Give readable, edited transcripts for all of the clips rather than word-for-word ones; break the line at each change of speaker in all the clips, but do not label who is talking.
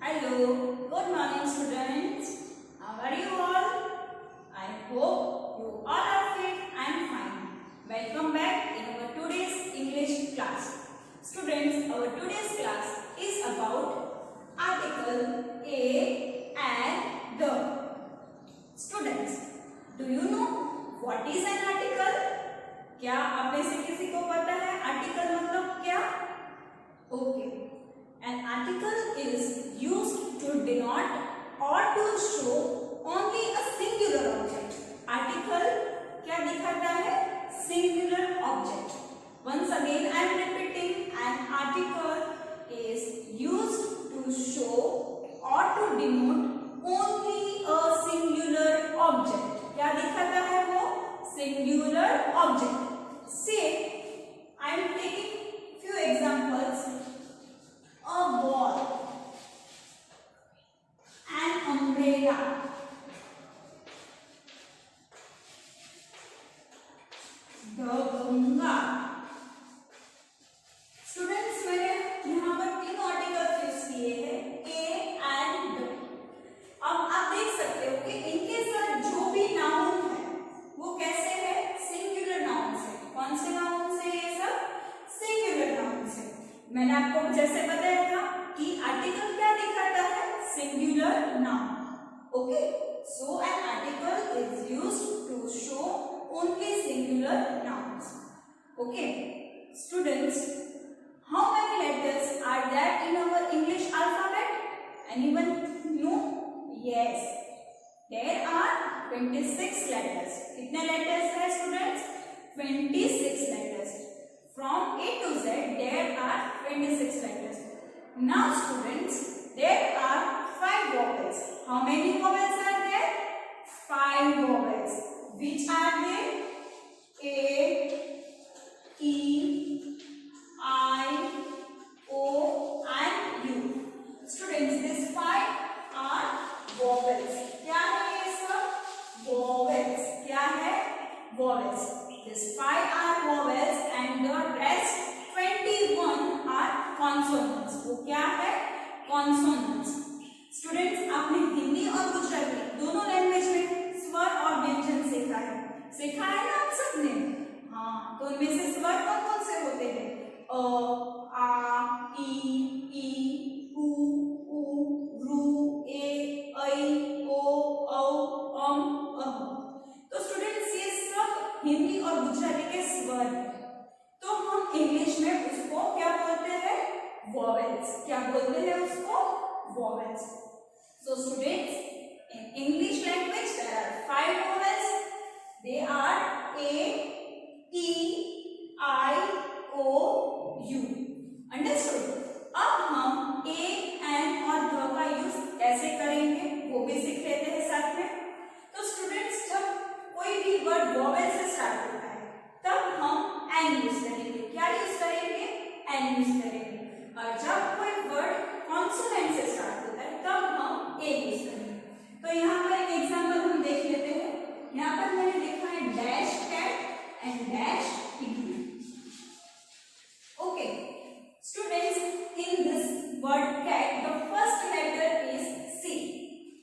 Hello, good morning students. How are you all? I hope you all are fit and fine. Welcome back in our today's English class. Students, our today's class is about article a and the. Students, do you know what is an article? क्या आप में से किसी को पता है article मतलब क्या? Okay. An article is used to denote or to show only a singular object. Article क्या दिखाता है? Singular object. Once again I am repeating, an article is used to show or to denote only a singular object. क्या दिखाता है वो? Singular object. See, I am taking few examples. A ball, an umbrella, the Ganga. Students मैंने यहाँ पर तीन articles use किए हैं ए एंड द. अब आप देख सकते हो कि इनके साथ जो भी नाउन है वो कैसे है? सिंगुलर नाउन से. कौन से नाउन से? ये सब सिंगुलर नाउन से. मैंने आपको जैसे बताया था कि आर्टिकल क्या दिखाता है? Singular noun. Okay, so an article is used to show only singular nouns. Okay students, how many letters are there in our English alphabet? Anyone know? Yes, there are 26 letters. कितने letters है students? 26 letters. From A to Z there are 26 letters. Now students, there are 5 vowels. How many vowels are there? 5 vowels. Which are they? A, E, I, O and U. Students, these 5 are vowels. क्या है ये सब? Vowels. क्या है? Vowels. These 5 are vowels and the rest 21 are consonants. वो क्या है? Consonants. Students, आपने हिंदी और गुजराती दोनों लैंग्वेज में स्वर और व्यंजन सीखा है. सीखा है ना आप सबने? हाँ, तो उनमें से स्वर कौन कौन से होते हैं? अ, आ, ई, उ, रू, ए, ऐ, ओ, औ, अह. तो स्टूडेंट्स ये सब हिंदी और गुजराती के स्वर हैं. तो हम इंग्लिश में उसको क्या बोलते हैं? वॉवेल्स. क्या बोलते हैं उसको? Vowels. So students, in English language there are 5 vowels. They are A, E, I, O, U. Understood? अब हम ए, एन और ध का यूज कैसे करेंगे वो भी सीख लेते हैं साथ में. तो स्टूडेंट्स, जब कोई भी वर्ड वॉवेल से स्टार्ट होता है तब हम एन यूज करेंगे. क्या यूज करेंगे? एन यूज करेंगे. और जब कोई वर्ड कॉन्सोनेंट से स्टार्ट होता है तब हम ए यूज करेंगे. तो यहाँ पर एक एग्जांपल हम देख लेते हैं. यहाँ पर मैंने लिखा है dash cat and dash igloo. Okay students, in this word cat the first letter is C.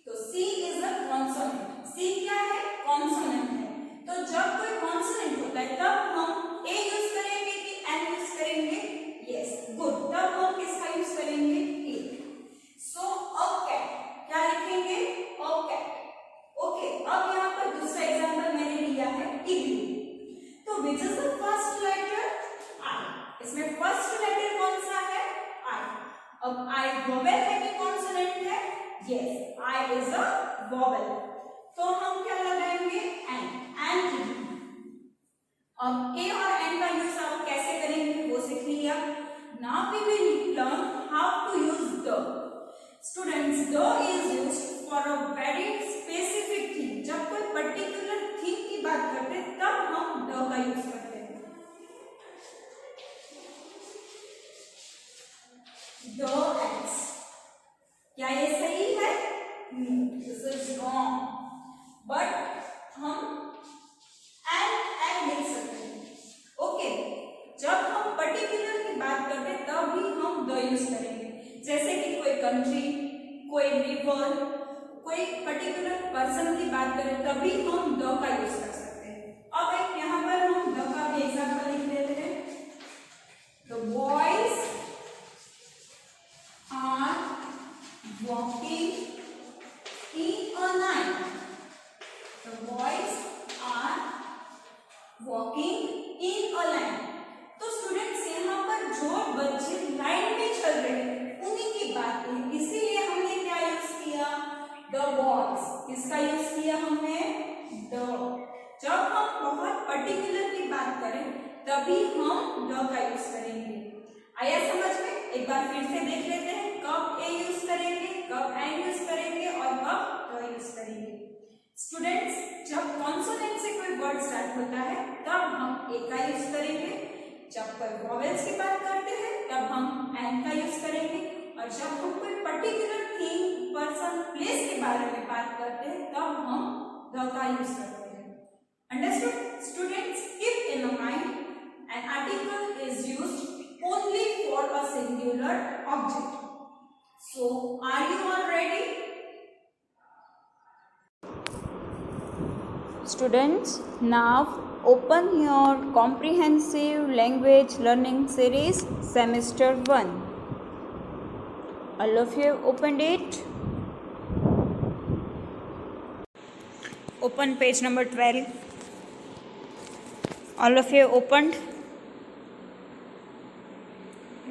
तो सी इज अ कॉन्सोनेंट. सी क्या है? कॉन्सोनेंट है. तो जब कोई कॉन्सोनेंट होता है तब हम ए यूज करेंगे कि एन यूज करेंगे? Yes, good. तब हम किसका यूज करेंगे? ए. सो अ कैट. क्या लिखेंगे? A cat. ओके, अब यहाँ पर दूसरा एग्जांपल मैंने लिया है इग्लू. तो which is the first letter? I. इसमें फर्स्ट लेटर कौन सा है? आई. अब आई वोवेल है कि कॉन्सोनेंट है? Yes, I is a vowel. तो हम क्या लगाएंगे? एन. एन. अब ए और एन का यूज आप कैसे करेंगे वो सीख लिया. Now we will learn how to use the. Students, the is used for a very specific thing. जब कोई पर्टिकुलर थिंग की बात करते हैं तब हम द का यूज करते हैं. The x. क्या ये सही है? This is wrong. बट हम एन लिख सकते हैं. ओके, जब हम पर्टिकुलर की बात करते हैं तब भी हम द यूज करेंगे. जैसे कि कोई कंट्री, कोई रिवर, कोई पर्टिकुलर पर्सन की बात करें तभी हम द का यूज कर सकते हैं। अब एक यहाँ पर हम द का भी एग्जाम्पल लिख लेते हैं। The boys are walking in a line. The boys are walking in a line. तो स्टूडेंट्स यहाँ पर जो बच्चे लाइन में चल रहे हैं उन्हीं की बात है, इसीलिए हमने क्या यूज किया, द बॉयज। किसका यूज किया हमने, द। जब हम बहुत पर्टिकुलर की बात करें तभी हम द का यूज करेंगे। आया समझ में? एक बार फिर से देख लेते हैं, कब ए यूज करेंगे, कब एन यूज करेंगे और कब द यूज करेंगे। स्टूडेंट्स, जब कॉन्सोनेंट से कोई वर्ड स्टार्ट होता है तब हम ए का यूज करेंगे, जब कोई वॉवेल्स की बात करते हैं तब हम एन का यूज करेंगे, और जब हम कोई पर्टिकुलर थिंग, पर्सन, प्लेस के बारे में बात करते हैं तब हम द का यूज करते हैं। Understood? Students, keep in mind an article is used only for a singular object. So, are you all ready?
Students, now open your comprehensive language learning series semester 1. All of you have opened it. Open page number 12. All of you have opened.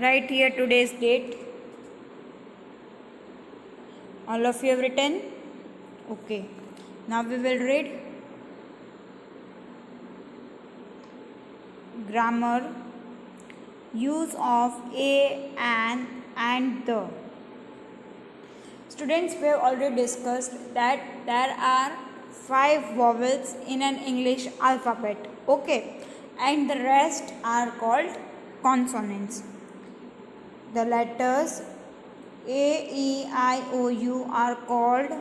Write here today's date. All of you have written? Okay. Now we will read grammar, use of a, an, and the. Students, we have already discussed that there are 5 vowels in an English alphabet. Okay. And the rest are called consonants. The letters A, E, I, O, U are called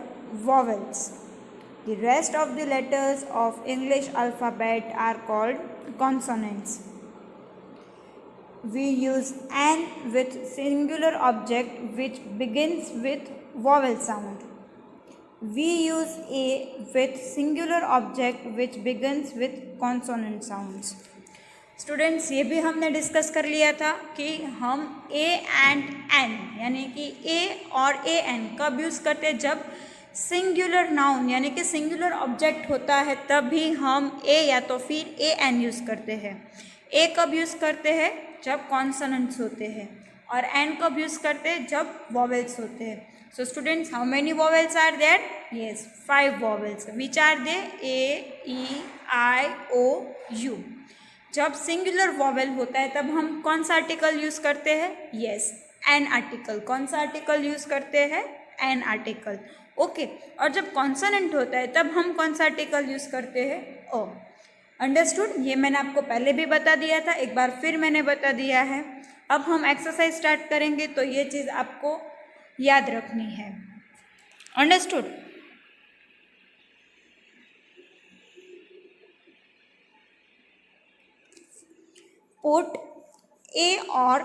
vowels. The rest of the letters of English alphabet are called consonants. We use an with singular object which begins with vowel sound. We use a with singular object which begins with consonant sounds. Students, ये भी हमने discuss कर लिया था कि हम A and N यानी कि ए और ए एन कब यूज़ करते हैं, जब सिंगुलर नाउन यानी कि सिंगुलर ऑब्जेक्ट होता है तभी हम ए या तो फिर ए एन यूज़ करते हैं। ए कब यूज़ करते हैं, जब कॉन्सोनेंट्स होते हैं, और एन कब यूज़ करते हैं, जब वॉवेल्स होते हैं। So students, how many vowels are there? Yes, 5 vowels. Which are they? A, E, I, O, U. जब सिंगुलर वॉवेल होता है तब हम कौन सा आर्टिकल यूज़ करते हैं? Yes, an article. कौन सा आर्टिकल यूज़ करते हैं? An article. ओके। और जब कॉन्सोनेंट होता है तब हम कौन सा आर्टिकल यूज़ करते हैं? ओ। अंडरस्टूड? ये मैंने आपको पहले भी बता दिया था, एक बार फिर मैंने बता दिया है। अब हम एक्सरसाइज स्टार्ट करेंगे तो ये चीज़ आपको याद रखनी है। अंडरस्टूड? Put a और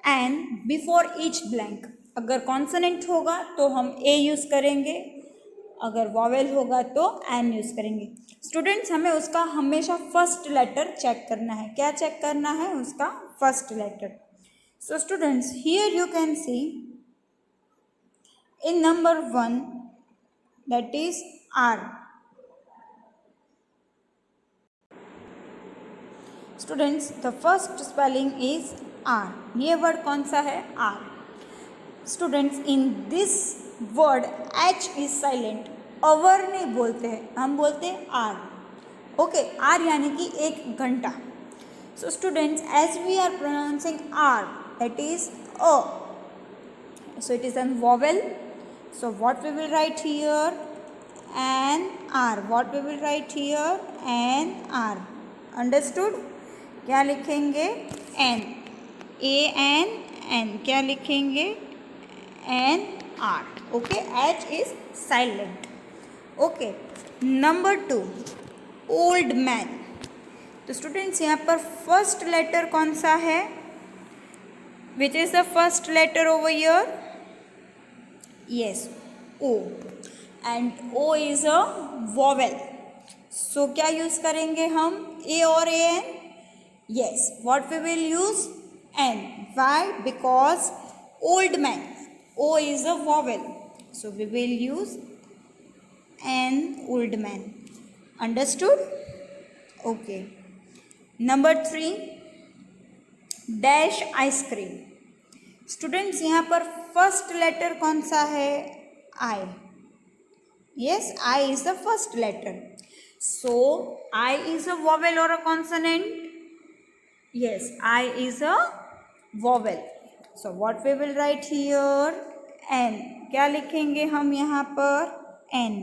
an before each blank. अगर कॉन्सोनेंट होगा तो हम a यूज़ करेंगे, अगर वॉवेल होगा तो एन यूज़ करेंगे। स्टूडेंट्स, हमें उसका हमेशा फर्स्ट लेटर चेक करना है। क्या चेक करना है? उसका first letter. So students, here you can see in number 1 that is R. Students, the first spelling is R. ये वर्ड कौन सा है? R. Students, in this word H is silent. Hour नहीं बोलते हैं, हम बोलते हैं आर। ओके, आर यानी कि 1 घंटा। So students, as we are pronouncing hour, that is a, so it is an vowel. So what we will write here? An hour. What we will write here? An hour. Understood? क्या लिखेंगे? An, A N N. क्या लिखेंगे? An hour. Okay, H is silent. Okay, number 2 old man. तो students, यहाँ पर first letter कौन सा है? Which is the first letter over here? Yes, O and O is a vowel. So क्या use करेंगे हम A और AN? Yes, what we will use? N. Why? Because old man. O is a vowel. So we will use N, old man. Understood? Okay. Number 3, dash ice cream. Students यहाँ पर first letter कौन सा है? I. Yes, I is the first letter. So I is a vowel और a consonant? Yes, I is a vowel. So what we will write here? N. क्या लिखेंगे हम यहाँ पर? एन.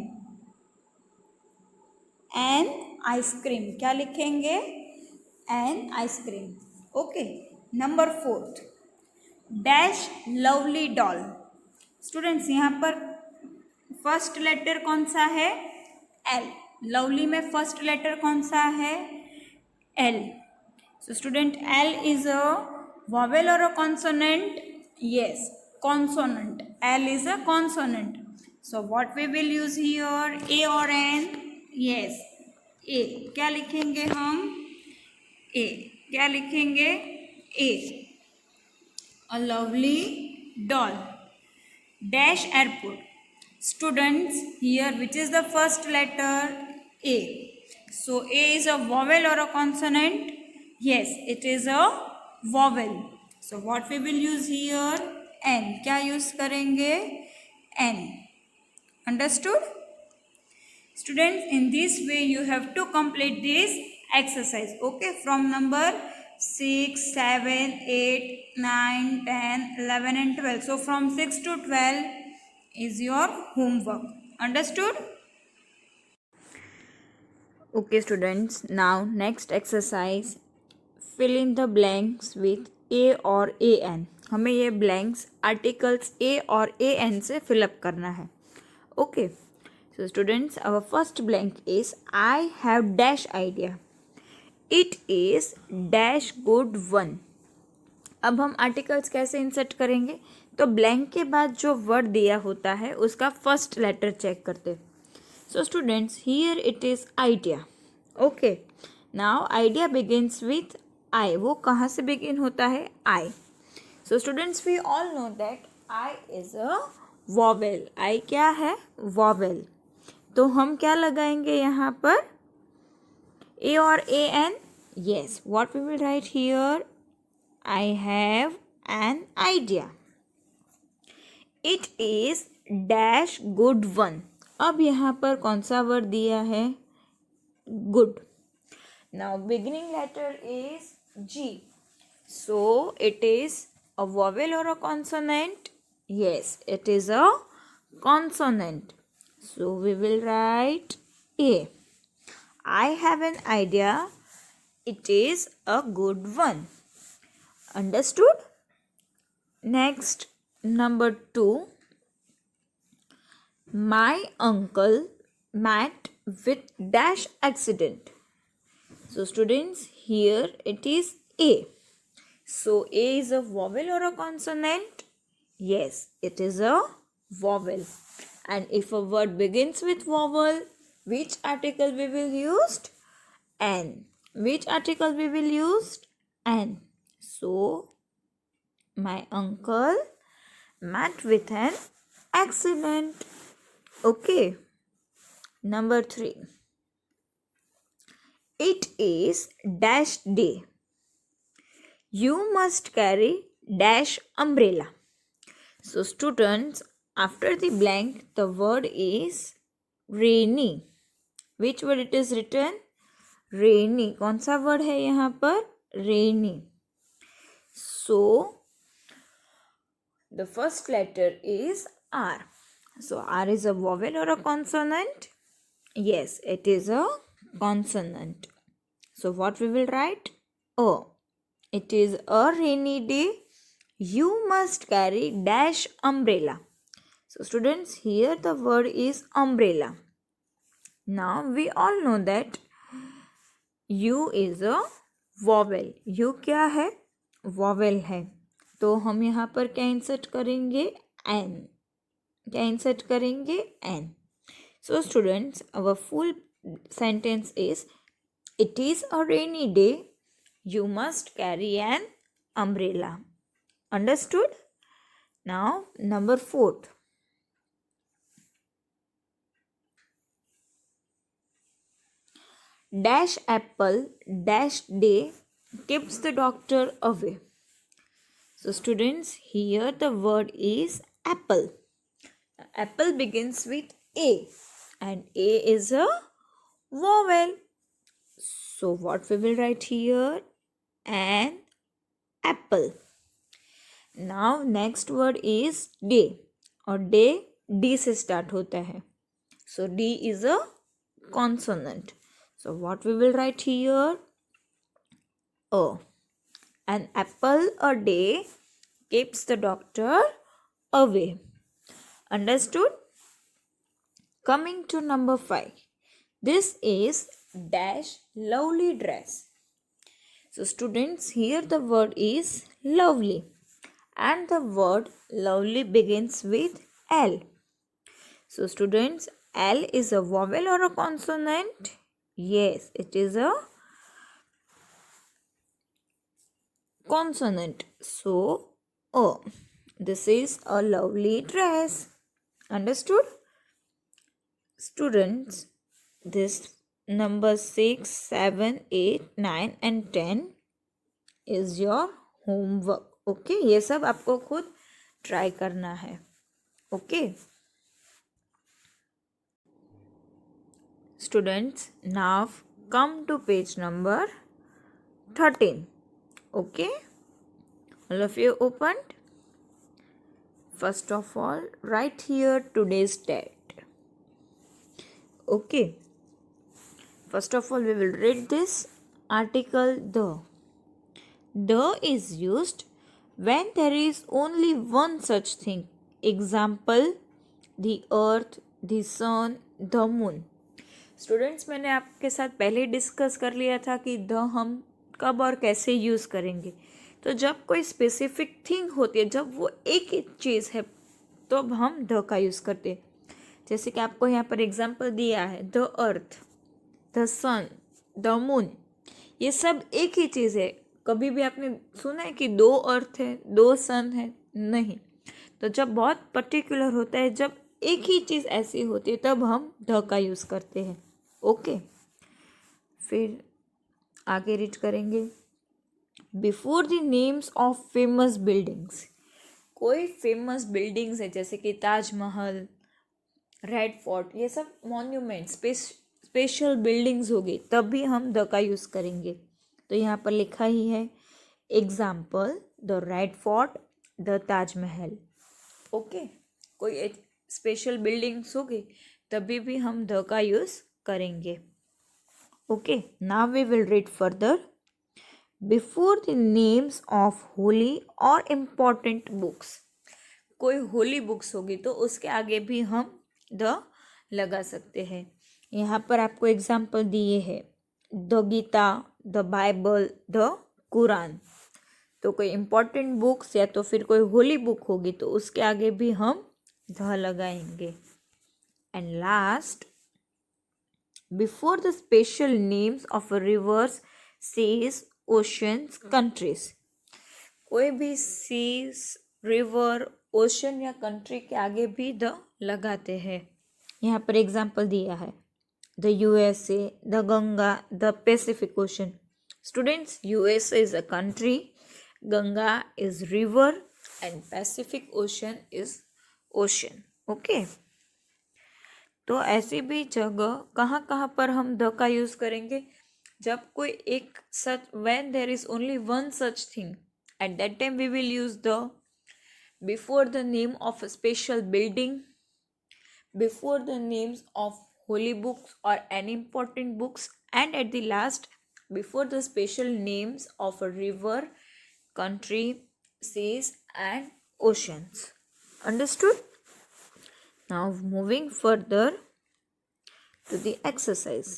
N ice cream. क्या लिखेंगे? N ice cream. Okay. Number 4, dash lovely doll. Students यहाँ पर फर्स्ट लेटर कौन सा है? एल. लवली में फर्स्ट लेटर कौन सा है? L. So student, L is a vowel और a consonant? Yes, consonant. L is a consonant. So what we will use here? A और एन? यस, ए. क्या लिखेंगे हम? ए. क्या लिखेंगे? ए. A lovely doll. Dash airport. Students, here which is the first letter? A. So A is a vowel or a consonant? Yes, it is a vowel. So what we will use here? N. क्या use करेंगे? N. Understood? Students, in this way you have to complete this exercise. Okay, from number 6, 7, 8, 9, 10, 11 and 12. So from 6 to 12 is your homework. Understood? Okay students, now next exercise, fill in the blanks with A or AN. हमें ये blanks articles A और AN से fill up करना है. Okay. So students, our first blank is I have dash idea. It is dash good one. अब हम articles कैसे insert करेंगे? तो ब्लैंक के बाद जो वर्ड दिया होता है उसका फर्स्ट लेटर चेक करते. So students, here it is idea. Okay, now idea begins with I. वो कहाँ से बिगिन होता है? I. So students, we all know that I is a vowel. I क्या है? वॉवेल. तो हम क्या लगाएंगे यहाँ पर? A or AN? Yes. What we will write here? I have an idea. It is dash good one. अब यहाँ पर कौन सा वर्ड दिया है? Good. Now beginning letter is G. So it is a vowel or a consonant? Yes, it is a consonant. So we will write A. I have an idea. It is a good one. Understood? Next, number 2. My uncle met with dash accident. So students, here it is A. So A is a vowel or a consonant? Yes, it is a vowel. And if a word begins with vowel, which article we will use? N. Which article we will use? N. So, my uncle met with an accident. Okay. Number 3. It is dash day. You must carry dash umbrella. So, students, after the blank, the word is rainy. Which word it is written? Rainy. कौन सा word है यहाँ पर? Rainy. So, the first letter is R. So, R is a vowel or a consonant? Yes, it is a consonant. So, what we will write? O. It is a rainy day. You must carry dash umbrella. So, students, here the word is umbrella. Now we all know that U is a vowel. U क्या है? Vowel है. तो हम यहाँ पर क्या insert करेंगे? N. क्या इंसर्ट करेंगे? An. So students, our full sentence is, it is a rainy day, you must carry an umbrella. Understood? Now, number 4. Dash apple, dash day keeps the doctor away. So, students, here the word is apple. Apple begins with A, and A is a vowel. So, what we will write here? An apple. Now next word is day, और day D से start होता है. So D is a consonant. So what we will write here? A. An apple a day keeps the doctor away. Understood? Coming to number 5. This is dash lovely dress. So students, here the word is lovely. And the word lovely begins with L. So students, L is a vowel or a consonant? Yes, it is a consonant. So, O. This is a lovely dress. Understood? Students, this number 6, 7, 8, 9 and 10 is your homework. Okay, ये सब आपको खुद try करना है. Okay students, now come to page number 13. Okay, all of you opened. First of all, write here today's date. Okay, first of all we will read this article the. The is used when there is only one such thing. Example, the earth, the sun, the moon. Students, मैंने आपके साथ पहले discuss कर लिया था कि the हम कब और कैसे यूज़ करेंगे. तो जब कोई स्पेसिफिक थिंग होती है, जब वो एक ही चीज़ है, तो अब हम द का यूज़ करते हैं. जैसे कि आपको यहाँ पर एग्जाम्पल दिया है, the earth, the sun, the moon, ये सब एक ही चीज़ है. कभी भी आपने सुना है कि 2 अर्थ है, 2 सन है? नहीं. तो जब बहुत पर्टिकुलर होता है, जब एक ही चीज़ ऐसी होती है, तब हम द का यूज़ करते हैं. ओके, फिर आगे रीड करेंगे. Before the names of famous buildings. कोई फेमस बिल्डिंग्स है, जैसे कि ताजमहल, रेड फोर्ट, ये सब मॉन्यूमेंट, स्पेशल बिल्डिंग्स होगी, तब भी हम द का यूज़ करेंगे. तो यहाँ पर लिखा ही है, example the red fort, the Taj Mahal. Okay, कोई स्पेशल बिल्डिंग्स होगी, तभी भी हम द का यूज़ करेंगे. Okay, now we will read further. Before the names of holy और इम्पॉर्टेंट बुक्स. कोई होली बुक्स होगी तो उसके आगे भी हम द लगा सकते हैं. यहाँ पर आपको एग्जाम्पल दिए हैं, the Gita, the Bible, the Quran. तो कोई इम्पॉर्टेंट बुक्स या तो फिर कोई होली बुक होगी तो उसके आगे भी हम द लगाएंगे. And last, before the special names of rivers, seas, oceans, countries. कोई भी सीज, रिवर, ओशन या कंट्री के आगे भी द लगाते हैं. यहाँ पर एग्जाम्पल दिया है, the USA, the Ganga, the Pacific ocean. Students, USA is a country, Ganga is river and Pacific ocean is ocean. Okay, तो ऐसी भी जगह कहाँ कहाँ पर हम द का यूज़ करेंगे? जब कोई एक such, when there is only one such thing, at that time we will use the. Before the name of a special building, before the names of holy books or any important books, and at the last, before the special names of a river, country, seas and oceans. Understood? Now moving further to the exercise.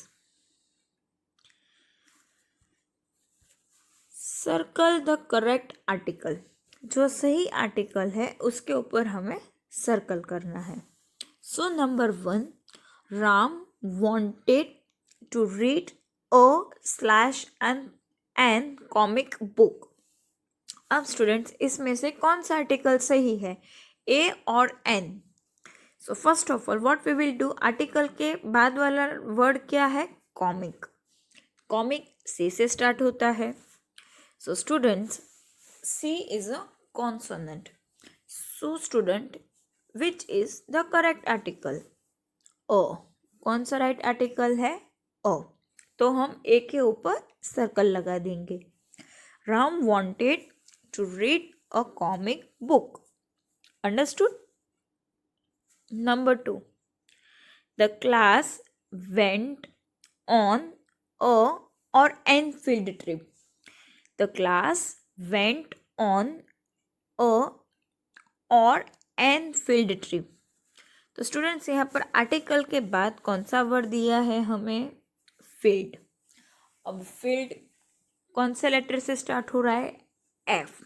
Circle the correct article. जो सही article है उसके ऊपर हमें circle करना है. So number 1, Ram wanted to read an comic book. अब students इसमें से कौन सा आर्टिकल सही है, ए और an? So first of all what we will do, article के बाद वाला वर्ड क्या है, कॉमिक. कॉमिक सी से स्टार्ट होता है. So students C is a consonant. So student which is the correct article, a. कौन सा राइट आर्टिकल है, अ. तो हम ए के ऊपर सर्कल लगा देंगे. Ram wanted to read a comic book. Understood? Number 2, the class went on a or an field trip. The class went on a or an field trip. तो स्टूडेंट्स यहाँ पर आर्टिकल के बाद कौन सा वर्ड दिया है हमें, फील्ड. अब फील्ड कौन से लेटर से स्टार्ट हो रहा है, एफ.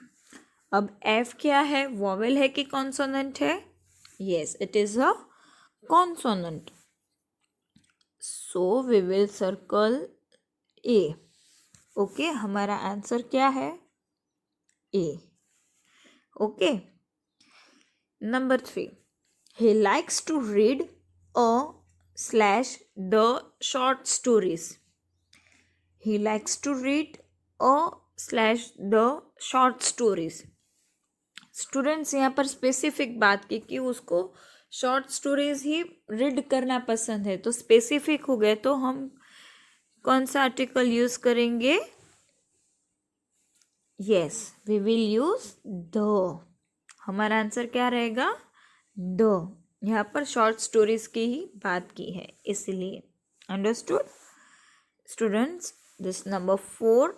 अब एफ क्या है, वॉवेल है कि कॉन्सोनेंट है, yes it is a consonant. So we will circle A. Okay, हमारा आंसर क्या है, A. Okay. Number 3, he likes to read the short stories. He likes to read the short stories. Students यहाँ पर specific बात की कि उसको short stories ही read करना पसंद है, तो स्पेसिफिक हो गए तो हम कौन सा आर्टिकल यूज करेंगे, yes we will use the. हमारा आंसर क्या रहेगा, द. यहाँ पर शॉर्ट स्टोरीज की ही बात की है इसलिए. Understood students? This number 4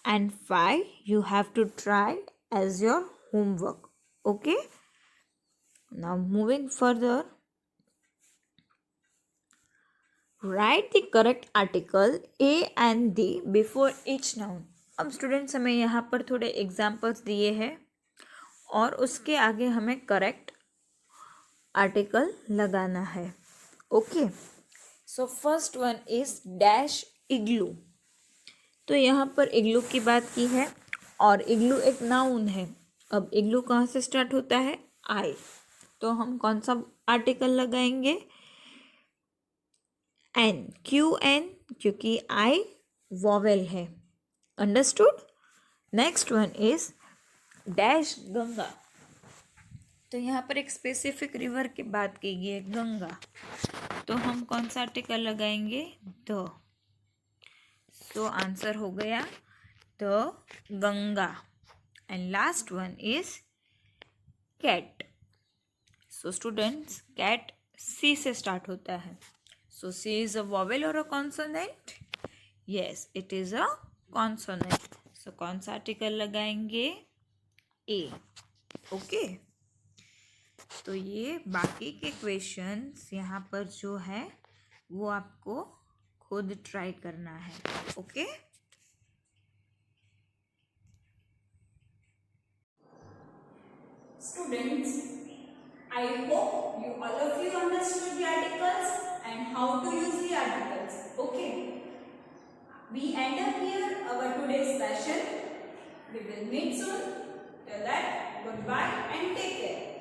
and 5 you have to try as your homework. Okay, now moving further, write the correct article a and the before each noun. अब स्टूडेंट्स हमें यहाँ पर थोड़े एग्जाम्पल्स दिए हैं और उसके आगे हमें करेक्ट आर्टिकल लगाना है. Okay, so first one is dash igloo. तो यहाँ पर इग्लू की बात की है और इग्लू एक नाउन है. अब इग्लू कहाँ से स्टार्ट होता है, आई. तो हम कौन सा आर्टिकल लगाएंगे, एन, क्यू एन, क्योंकि आई वॉवेल है. Understood? Next one is dash Ganga. तो यहाँ पर एक स्पेसिफिक रिवर की बात की गई है, गंगा. तो हम कौन सा आर्टिकल लगाएंगे, द. सो आंसर हो गया the Ganga. And last one is cat. So students cat C से स्टार्ट होता है. सो सी इज अ वॉवेल और a consonant, yes it is a consonant. So कौन सा आर्टिकल लगाएंगे, ए. ओके, तो ये बाकी के क्वेश्चंस यहाँ पर जो है वो आपको खुद ट्राई करना है. Okay,
Students, I hope you all of you understood the articles and how to use the articles. Okay, we end up here our today's session. We will meet soon. Till that, goodbye and take care.